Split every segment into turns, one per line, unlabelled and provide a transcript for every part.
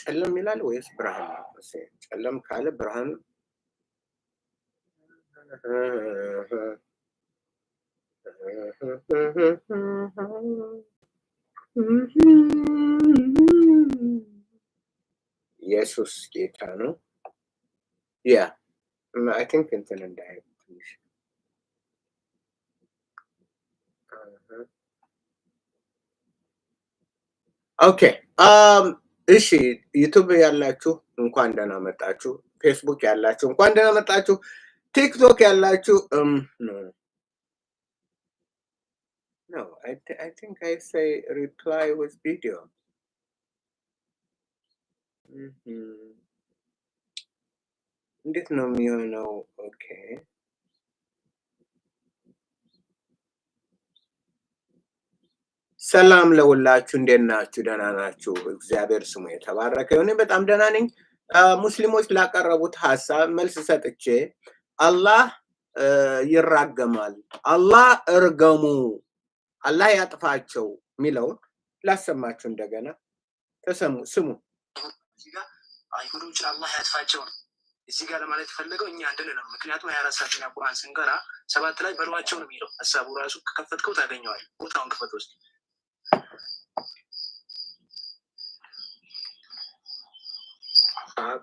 ጨለም ይላል ወይስ ብርሃን ነው? ጨለም ካለ ብርሃን ኢየሱስ ጌታ ነው። ያ አይ ቲንክ እንትን እንዳይ ትንሽ ኦኬ እሺ ዩቲዩብ ያላችሁ እንኳን ደህና መጣችሁ። ፌስቡክ ያላችሁ እንኳን ደህና መጣችሁ። ቲክቶክ ያላችሁ no I think I say reply with video. እንዴት ነው የሚሆነው? ኦኬ ሰላም ለሁላችሁ፣ እንዴት ናችሁ? ደህና ናችሁ? እግዚአብሔር ስሙ የተባረከ ይሁን። በጣም ደህና ነኝ። ሙስሊሞች ላቀረቡት ሀሳብ መልስ ሰጥቼ አላህ ይራገማል፣ አላህ እርገሙ፣ አላህ ያጥፋቸው የሚለውን ላሰማችሁ እንደገና ስሙ።
አይሁዶች አላህ ያጥፋቸው ነው እዚህ ጋር ለማለት የፈለገው እኛ አንድን ነው። ምክንያቱም 24 ሰዓትና ቁርአን ስንቀራ 7 ላይ በሏቸው ነው የሚለው። ሀሳቡ ራሱ ከከፈትከው ታገኘዋለህ። ቦታውን ክፈት ውስጥ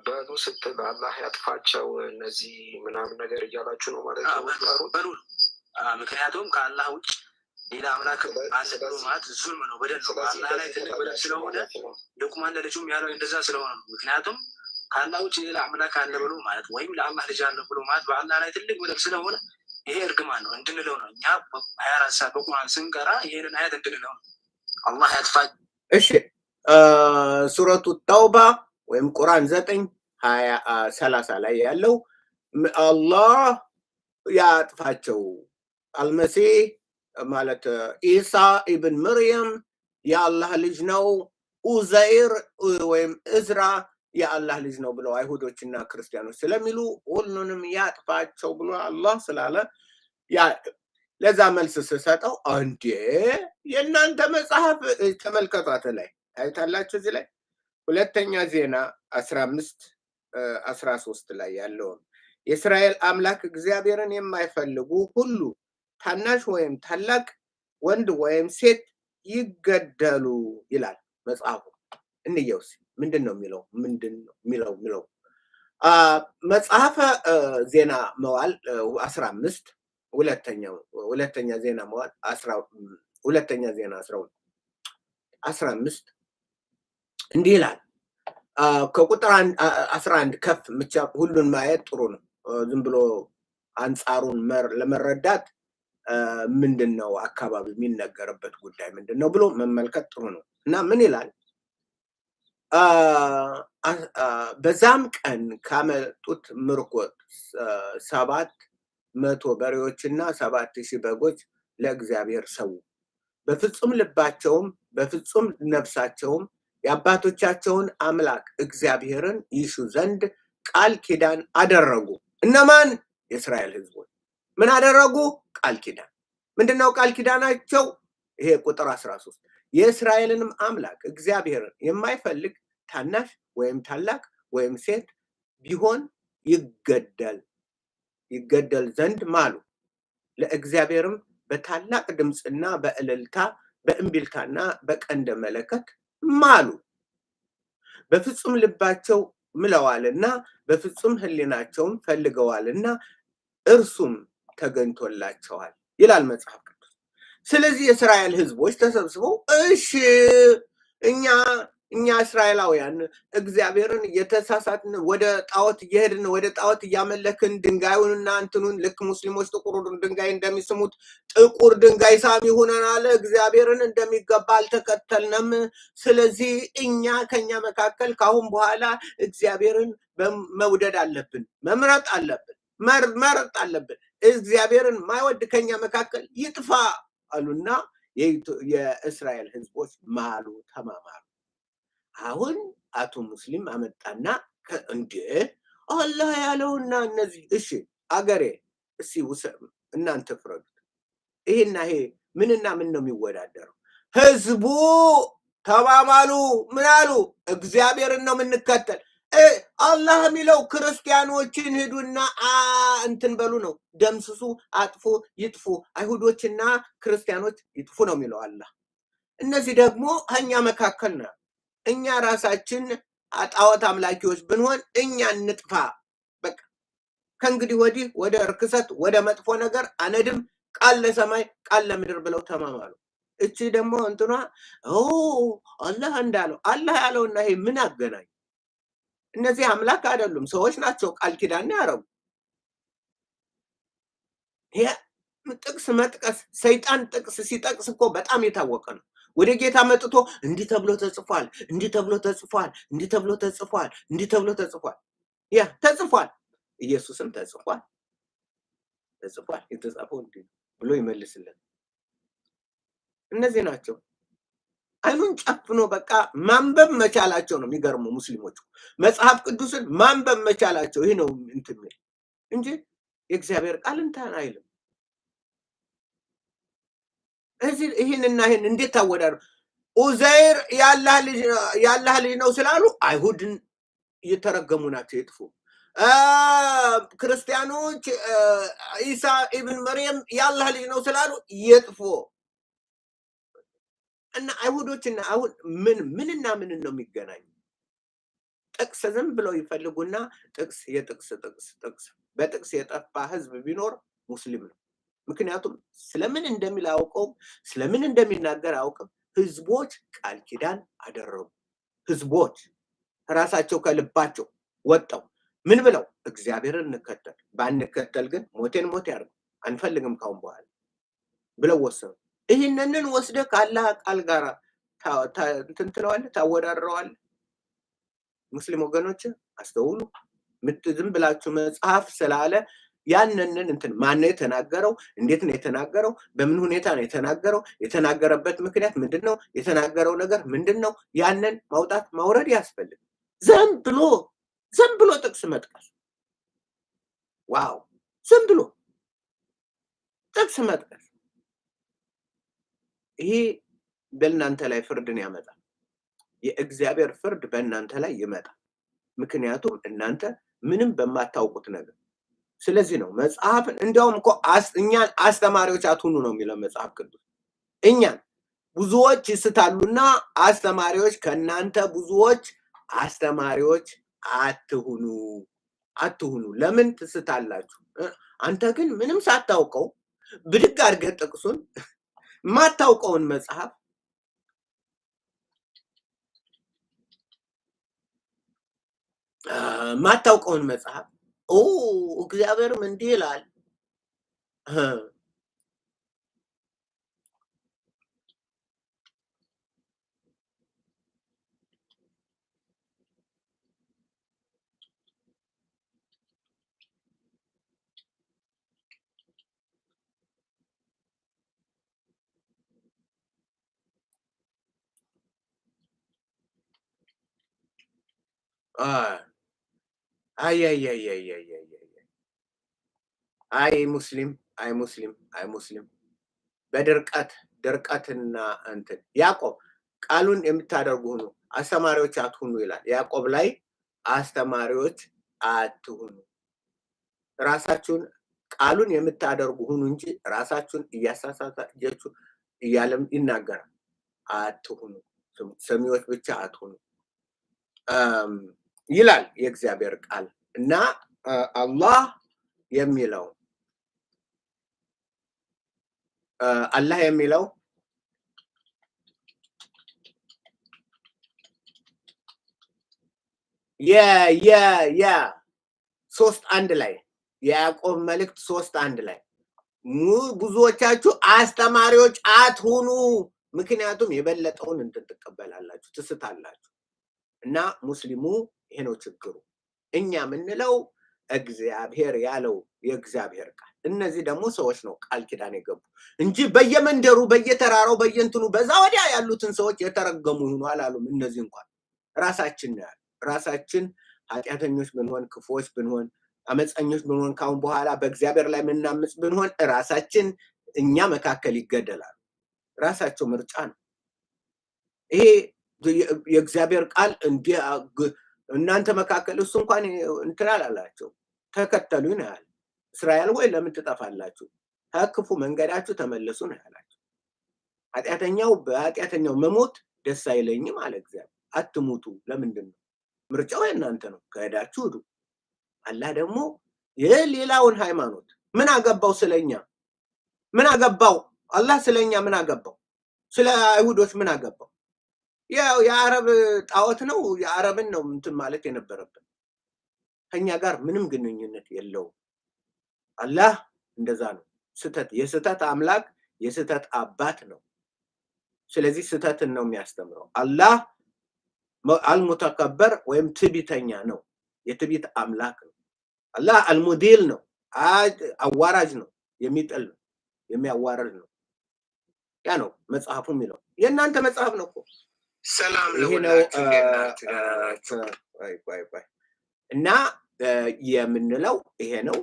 በሉ ስትል አላህ ያጥፋቸው እነዚህ ምናምን ነገር እያላችሁ ነው ማለት ነው።
በሉ ምክንያቱም ከአላህ ውጭ ሌላ አምላክ አለ ብሎ ማለት ዙልም ነው፣ በደል ነው። በአላህ ላይ ትልቅ በደል ስለሆነ ሉቅማን ለልጁም ያለው እንደዛ ስለሆነ ነው። ምክንያቱም ከአላህ ውጭ ሌላ አምላክ አለ ብሎ ማለት ወይም ለአላህ ልጅ አለ ብሎ ማለት በአላህ ላይ ትልቅ በደል ስለሆነ ይሄ እርግማን ነው እንድንለው ነው። እኛ 24 ሰዓት በቁርአን ስንቀራ ይሄንን አያት እንድንለው ነው። አላህ ያጥፋቸው።
እሺ ሱረቱ ተውባ ወይም ቁርአን 9:20-30 ላይ ያለው አላህ ያጥፋቸው፣ አልመሲህ ማለት ኢሳ ኢብን መርየም የአላህ ልጅ ነው፣ ኡዘይር ወይም እዝራ የአላህ ልጅ ነው ብለው አይሁዶችና ክርስቲያኖች ስለሚሉ ሁሉንም ያጥፋቸው ብሎ አላህ ስላለ ለዛ መልስ ስሰጠው እንዴ የእናንተ መጽሐፍ ተመልከቷት ላይ ታዩታላችሁ። እዚህ ላይ ሁለተኛ ዜና 15:13 ላይ ያለውን የእስራኤል አምላክ እግዚአብሔርን የማይፈልጉ ሁሉ ታናሽ ወይም ታላቅ፣ ወንድ ወይም ሴት ይገደሉ ይላል መጽሐፉ። እንየውስ ምንድን ነው የሚለው? መጽሐፈ ዜና መዋዕል 15 ሁለተኛ ዜና መዋዕል 15 እንዲህ ይላል። ከቁጥር 11 ከፍ ብቻ ሁሉን ማየት ጥሩ ነው። ዝም ብሎ አንጻሩን ለመረዳት ምንድነው አካባቢ የሚነገርበት ጉዳይ ምንድነው ብሎ መመልከት ጥሩ ነው። እና ምን ይላል? በዛም ቀን ካመጡት ምርኮ 700 በሬዎችና 7000 በጎች ለእግዚአብሔር ሰው፣ በፍጹም ልባቸውም በፍጹም ነፍሳቸውም የአባቶቻቸውን አምላክ እግዚአብሔርን ይሹ ዘንድ ቃል ኪዳን አደረጉ። እነማን? የእስራኤል ህዝቦች ምን አደረጉ? ቃል ኪዳን። ምንድነው ቃል ኪዳናቸው? ይሄ ቁጥር 13 የእስራኤልንም አምላክ እግዚአብሔርን የማይፈልግ ታናሽ ወይም ታላቅ ወይም ሴት ቢሆን ይገደል ዘንድ ማሉ። ለእግዚአብሔርም በታላቅ ድምፅና በእልልታ በእምቢልታና በቀንደ መለከት ማሉ። በፍጹም ልባቸው ምለዋልና በፍጹም ህሊናቸውም ፈልገዋልና እርሱም ተገኝቶላቸዋል ይላል መጽሐፍ ቅዱስ። ስለዚህ የእስራኤል ህዝቦች ተሰብስበው እሺ እኛ እስራኤላውያን እግዚአብሔርን የተሳሳትን ወደ ጣዖት እየሄድን ወደ ጣዖት እያመለክን ድንጋዩንና እንትኑን ልክ ሙስሊሞች ጥቁር ድንጋይ እንደሚስሙት ጥቁር ድንጋይ ሳሚ ሆነናል፣ እግዚአብሔርን እንደሚገባ አልተከተልንም። ስለዚህ ከኛ መካከል ካሁን በኋላ እግዚአብሔርን መውደድ አለብን፣ መምረጥ አለብን። እግዚአብሔርን ማይወድ ከኛ መካከል ይጥፋ አሉና የእስራኤል ህዝቦች ማሉ፣ ተማማሉ። አሁን አቶ ሙስሊም አመጣና እንዴ አላህ ያለውና እነዚህ እሺ አገሬ እሺ እናንተ ፍረዱት። ይሄና ይሄ ምንና ምን ነው የሚወዳደረው? ህዝቡ ተማማሉ። ምን አሉ? እግዚአብሔርን ነው የምንከተል። አላህ የሚለው ክርስቲያኖችን ሂዱና እንትን በሉ ነው፣ ደምስሱ፣ አጥፉ፣ ይጥፉ፣ አይሁዶችና ክርስቲያኖች ይጥፉ ነው የሚለው አላህ። እነዚህ ደግሞ እኛ መካከል ነው። እኛ ራሳችን ጣዖት አምላኪዎች ብንሆን እኛ እንጥፋ። በቃ ከእንግዲህ ወዲህ ወደ እርክሰት ወደ መጥፎ ነገር አነድም፣ ቃል ለሰማይ ቃል ለምድር ብለው ተማማሉ። እቺ ደግሞ እንትኗ አላህ እንዳለው አላህ ያለውና ይሄ ምን አገናኝ? እነዚህ አምላክ አይደሉም፣ ሰዎች ናቸው ቃል ኪዳን ያረጉ። ይሄ ጥቅስ መጥቀስ ሰይጣን ጥቅስ ሲጠቅስ እኮ በጣም የታወቀ ነው። ወደ ጌታ መጥቶ እንዲህ ተብሎ ተጽፏል፣ እንዲህ ተብሎ ተጽፏል፣ እንዲህ ተብሎ ተጽፏል፣ እንዲህ ተብሎ ተጽፏል። ያ ተጽፏል፣ ኢየሱስም ተጽፏል፣ ተጽፏል፣ የተጻፈው እንዲህ ብሎ ይመልስለት። እነዚህ ናቸው አይኑን ጨፍኖ በቃ ማንበብ መቻላቸው ነው የሚገርመው። ሙስሊሞቹ መጽሐፍ ቅዱስን ማንበብ መቻላቸው ይሄ ነው እንትን እንጂ የእግዚአብሔር ቃል እንትን አይልም። እዚህ ይሄንና ይሄን እንዴት ታወዳሩ? ኡዘይር ያላህ ልጅ ነው ስላሉ አይሁድን እየተረገሙ ናቸው ይጥፉ። ክርስቲያኖች ኢሳ ኢብን መርየም ያላህ ልጅ ነው ስላሉ ይጥፉ። እና አይሁዶችና አሁን ምንና ምን ነው የሚገናኙ? ጥቅስ ዝም ብለው ይፈልጉና ጥቅስ ጥቅስ በጥቅስ የጠፋ ህዝብ ቢኖር ሙስሊም ነው። ምክንያቱም ስለምን እንደሚል አውቀው ስለምን እንደሚናገር አውቀው ህዝቦች ቃል ኪዳን አደረጉ። ህዝቦች ራሳቸው ከልባቸው ወጣው ምን ብለው እግዚአብሔርን እንከተል፣ ባንከተል ግን ሞቴን ሞት ያርግ አንፈልግም ካሁን በኋላ ብለው ወሰኑ። ይህንን ወስደ ካላህ ቃል ጋር እንትንትለዋለህ ታወዳድረዋለህ። ሙስሊም ወገኖች አስተውሉ። ዝም ብላችሁ መጽሐፍ ስላለ ያንን እንትን ማነው የተናገረው? እንዴት ነው የተናገረው? በምን ሁኔታ ነው የተናገረው? የተናገረበት ምክንያት ምንድነው? የተናገረው ነገር ምንድነው? ያንን ማውጣት ማውረድ ያስፈልግ። ዝም ብሎ ጥቅስ መጥቀስ ዋው! ዝም ብሎ ጥቅስ መጥቀስ ይሄ በእናንተ ላይ ፍርድን ያመጣል። የእግዚአብሔር ፍርድ በእናንተ ላይ ይመጣል። ምክንያቱም እናንተ ምንም በማታውቁት ነገር። ስለዚህ ነው መጽሐፍን እንዲያውም እኮ እኛን አስተማሪዎች አትሁኑ ነው የሚለው መጽሐፍ ቅዱስ። እኛን ብዙዎች ይስታሉና አስተማሪዎች ከእናንተ ብዙዎች አስተማሪዎች አትሁኑ። ለምን ትስታላችሁ? አንተ ግን ምንም ሳታውቀው ብድግ አድርገህ ጥቅሱን ማታውቀውን መጽሐፍ ማታውቀውን መጽሐፍ እግዚአብሔርም እንዲህ ይላል አይ ሙስሊም በድርቀትና እንትን ያዕቆብ ቃሉን የምታደርጉ ሁኑ አስተማሪዎች አትሁኑ ይላል። ያዕቆብ ላይ አስተማሪዎች አትሁኑ፣ ራሳችሁን ቃሉን የምታደርጉ ሁኑ እንጂ ራሳችሁን እያሳሳታችሁ እያለም ይናገራል። አትሁኑ፣ ሰሚዎች ብቻ አትሁኑ ይላል የእግዚአብሔር ቃል። እና አላህ የሚለው ሶስት አንድ ላይ የያዕቆብ መልእክት 3:1 ላይ ብዙዎቻችሁ አስተማሪዎች አትሁኑ፣ ምክንያቱም የበለጠውን እንትን ትቀበላላችሁ፣ ትስታላችሁ። እና ሙስሊሙ ይሄ ነው ችግሩ። እኛ የምንለው እግዚአብሔር ያለው የእግዚአብሔር ቃል፣ እነዚህ ደግሞ ሰዎች ነው ቃል ኪዳን የገቡ እንጂ በየመንደሩ በየተራራው በየንትኑ በዛ ወዲያ ያሉትን ሰዎች የተረገሙ ይሁኑ አላሉም። እነዚህ እንኳን ራሳችን ኃጢአተኞች ብንሆን፣ ክፉዎች ብንሆን፣ አመፀኞች ብንሆን፣ ካሁን በኋላ በእግዚአብሔር ላይ የምናምፅ ብንሆን ራሳችን እኛ መካከል ይገደላሉ። ራሳቸው ምርጫ ነው። ይሄ የእግዚአብሔር ቃል እንዲህ እናንተ መካከል እሱ እንኳን እንትን አላላቸው ተከተሉኝ ነው ያለ። እስራኤል ወይ ለምን ትጠፋላችሁ? ከክፉ መንገዳችሁ ተመለሱ ነው ያላቸው። ኃጢአተኛው በኃጢአተኛው መሞት ደስ አይለኝም አለ እግዚአብሔር። አትሙቱ። ለምንድን ነው? ምርጫው የእናንተ ነው። ከሄዳችሁ ሂዱ። አላህ ደግሞ የሌላውን ሃይማኖት ምን አገባው? ስለኛ ምን አገባው? አላህ ስለኛ ምን አገባው? ስለ አይሁዶች ምን አገባው? ያው የአረብ ጣዖት ነው። የአረብን ነው እንትን ማለት የነበረብን። ከኛ ጋር ምንም ግንኙነት የለውም። አላህ እንደዛ ነው። የስተት አምላክ የስተት አባት ነው። ስለዚህ ስተትን ነው የሚያስተምረው። አላህ አልሙተከበር ወይም ትዕቢተኛ ነው። የትዕቢት አምላክ ነው። አላህ አልሙዲል ነው። አዋራጅ ነው። የሚጥል ነው። የሚያዋርድ ነው። ያ ነው መጽሐፉ የሚለው። የእናንተ መጽሐፍ ነው እኮ።
ሰላም
ይሄ ነው እና የምንለው ይሄ ነው።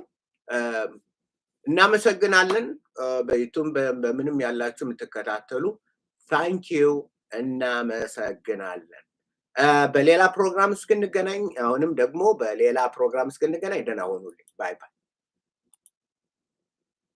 እናመሰግናለን። በዩቱብ በምንም ያላችሁ የምትከታተሉ ታንኪዩ፣ እናመሰግናለን። በሌላ ፕሮግራም እስክንገናኝ፣ አሁንም ደግሞ በሌላ ፕሮግራም እስክንገናኝ ደህና ሁኑልኝ። ባይ ባይ።